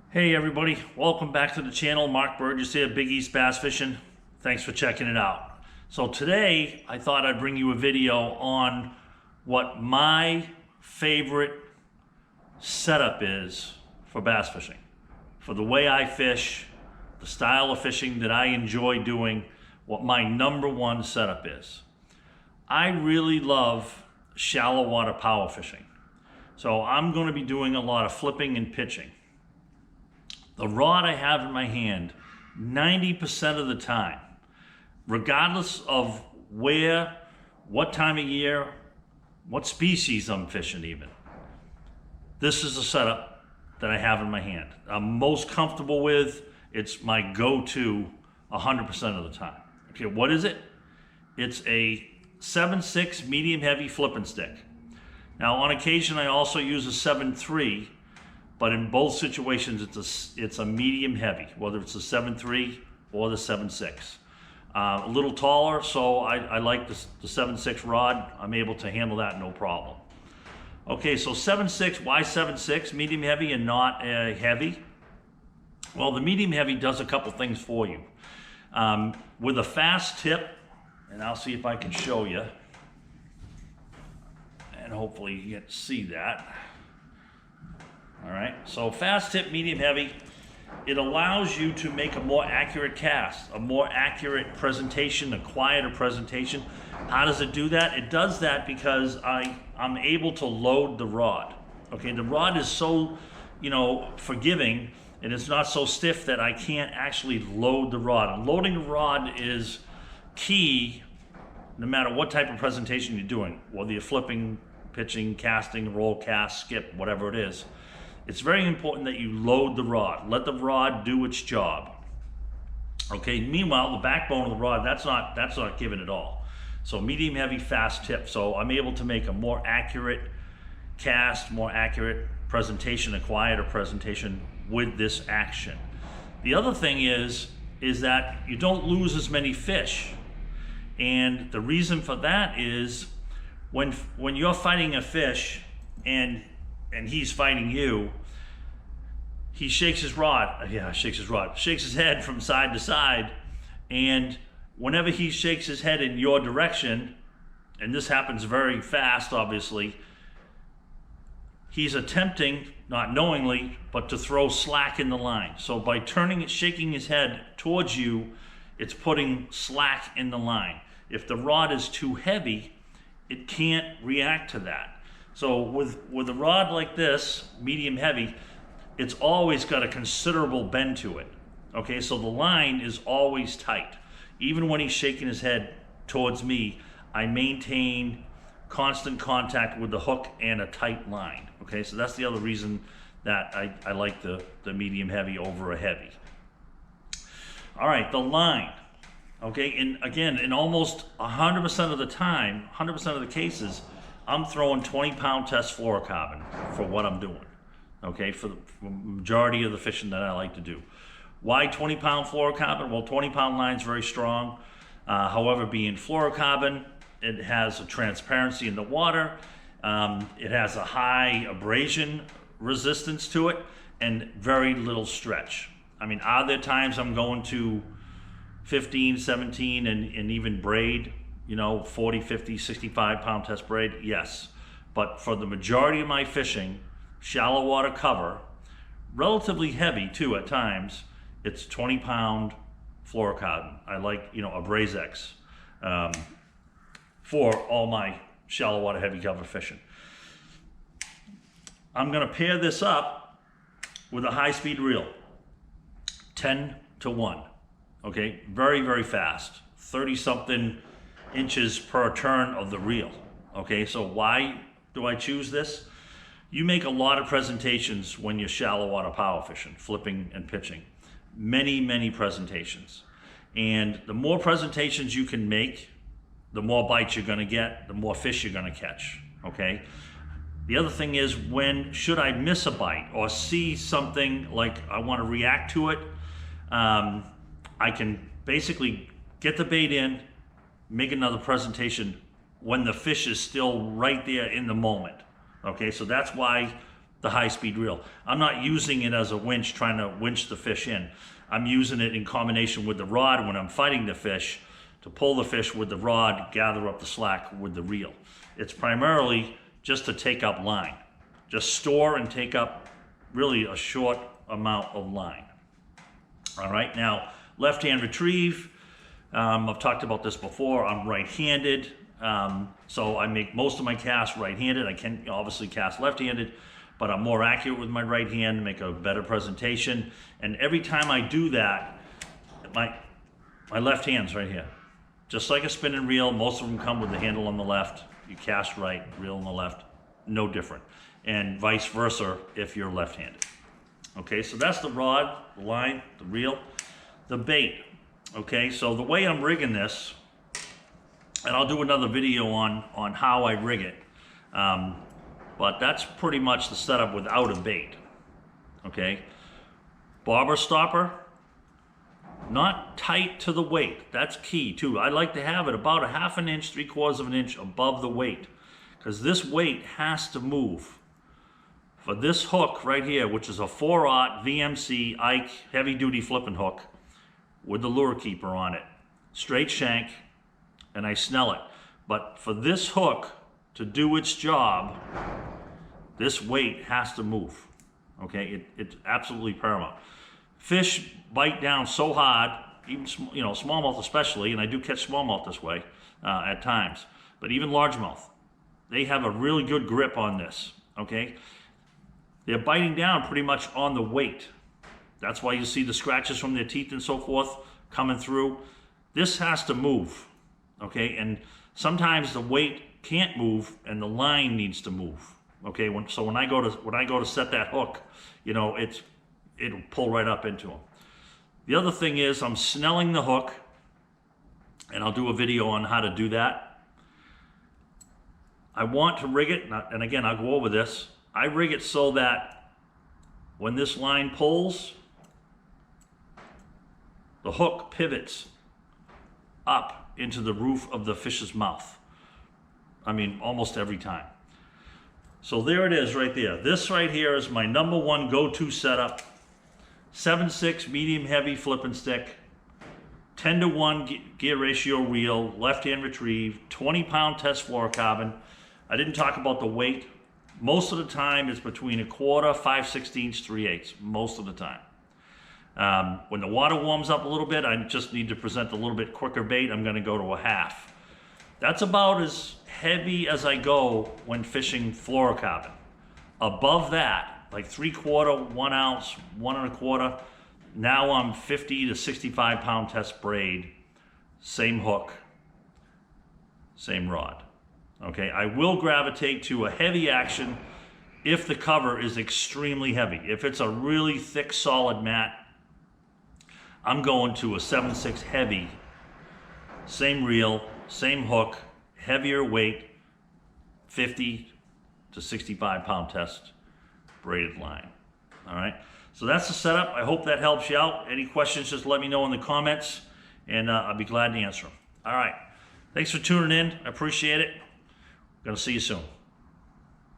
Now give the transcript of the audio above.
Hey everybody, welcome back to the channel. Mark Burgess here, Big East Bass Fishing. Thanks for checking it out. So today I thought I'd bring you a video on what my favorite setup is for bass fishing. For the way I fish, the style of fishing that I enjoy doing, what my number one setup is. I really love shallow water power fishing. So I'm going to be doing a lot of flipping and pitching. The rod I have in my hand, 90% of the time, regardless of where, what time of year, what species I'm fishing even, this is the setup that I have in my hand. I'm most comfortable with, it's my go-to 100% of the time. Okay, what is it? It's a 7.6 medium heavy flipping stick. Now on occasion I also use a 7.3, but in both situations, it's a medium heavy, whether it's the 7.3 or the 7.6. A little taller, so I like the 7.6 rod. I'm able to handle that no problem. Okay, so 7.6, why 7.6? Medium heavy and not heavy? Well, the medium heavy does a couple things for you. With a fast tip, and I'll see if I can show you, and hopefully you get to see that. All right, so fast tip, medium heavy, it allows you to make a more accurate cast, a more accurate presentation, a quieter presentation. How does it do that? It does that because I'm able to load the rod. Okay, the rod is so, forgiving, and it's not so stiff that I can't actually load the rod. And loading the rod is key no matter what type of presentation you're doing, whether you're flipping, pitching, casting, roll, cast, skip, whatever it is. It's very important that you load the rod. Let the rod do its job. Okay, meanwhile, the backbone of the rod, that's not given at all. So medium heavy, fast tip. So I'm able to make a more accurate cast, more accurate presentation, a quieter presentation with this action. The other thing is that you don't lose as many fish. And the reason for that is when you're fighting a fish and he's fighting you, he shakes his head from side to side, and whenever he shakes his head in your direction, and this happens very fast obviously, he's attempting, not knowingly, but to throw slack in the line. So by shaking his head towards you, it's putting slack in the line. If the rod is too heavy, it can't react to that. So with a rod like this, medium heavy, it's always got a considerable bend to it. Okay, so the line is always tight. Even when he's shaking his head towards me, I maintain constant contact with the hook and a tight line. Okay, so that's the other reason that I like the medium heavy over a heavy. All right, the line. Okay, and again, in almost 100% of the time, 100% of the cases, I'm throwing 20-pound test fluorocarbon for what I'm doing, okay, for the majority of the fishing that I like to do. Why 20-pound fluorocarbon? Well, 20-pound line's very strong. However, being fluorocarbon, it has a transparency in the water. It has a high abrasion resistance to it and very little stretch. I mean, are there times I'm going to 15, 17, and even braid, 40, 50, 65-pound test braid? Yes. But for the majority of my fishing, shallow water cover, relatively heavy too at times, it's 20-pound fluorocarbon. I like, a Abrazex for all my shallow water heavy cover fishing. I'm gonna pair this up with a high-speed reel, 10 to 1. Okay, very, very fast, 30-something inches per turn of the reel. Okay, so why do I choose this? You make a lot of presentations when you're shallow water power fishing, flipping and pitching. Many, many presentations. And the more presentations you can make, the more bites you're gonna get, the more fish you're gonna catch, okay? The other thing is, when should I miss a bite or see something like I wanna react to it, I can basically get the bait in, make another presentation when the fish is still right there in the moment. Okay, so that's why the high-speed reel. I'm not using it as a winch, trying to winch the fish in. I'm using it in combination with the rod when I'm fighting the fish, to pull the fish with the rod, gather up the slack with the reel. It's primarily just to take up line. Just store and take up really a short amount of line. All right, now left-hand retrieve. I've talked about this before. I'm right-handed, so I make most of my casts right-handed. I can obviously cast left-handed, but I'm more accurate with my right hand, make a better presentation. And every time I do that, my left hand's right here. Just like a spinning reel, most of them come with the handle on the left. You cast right, reel on the left, no different. And vice versa if you're left-handed. Okay, so that's the rod, the line, the reel, the bait. Okay, so the way I'm rigging this, and I'll do another video on how I rig it, but that's pretty much the setup without a bait. Okay, bobber stopper, not tight to the weight. That's key too. I like to have it about a 1/2 inch, 3/4 inch above the weight, because this weight has to move. For this hook right here, which is a 4/0 VMC Ike heavy duty flipping hook with the lure keeper on it, straight shank, and I snell it. But for this hook to do its job, this weight has to move. Okay, it's absolutely paramount. Fish bite down so hard, even smallmouth especially, and I do catch smallmouth this way at times, but even largemouth, they have a really good grip on this. Okay, they're biting down pretty much on the weight. That's why you see the scratches from their teeth and so forth coming through. This has to move. Okay, and sometimes the weight can't move and the line needs to move. Okay, so when I go to set that hook, it'll pull right up into them. The other thing is I'm snelling the hook, and I'll do a video on how to do that. I want to rig it, and again, I'll go over this. I rig it so that when this line pulls, the hook pivots up into the roof of the fish's mouth. I mean, almost every time. So there it is right there. This right here is my #1 go-to setup. 7/6 medium heavy flipping stick, 10-to-1 gear ratio reel, left-hand retrieve, 20-pound test fluorocarbon. I didn't talk about the weight. Most of the time it's between 1/4, 5/16, 3/8, most of the time. When the water warms up a little bit, I just need to present a little bit quicker bait. I'm gonna go to a 1/2. That's about as heavy as I go when fishing fluorocarbon. Above that, like 3/4, 1 ounce, 1 1/4, now I'm 50 to 65 pound test braid, same hook, same rod. Okay, I will gravitate to a heavy action if the cover is extremely heavy. If it's a really thick, solid mat, I'm going to a 7/6 heavy, same reel, same hook, heavier weight, 50 to 65 pound test braided line. All right, so that's the setup. I hope that helps you out. Any questions, just let me know in the comments, and I'll be glad to answer them. All right, thanks for tuning in. I appreciate it. Gonna see you soon.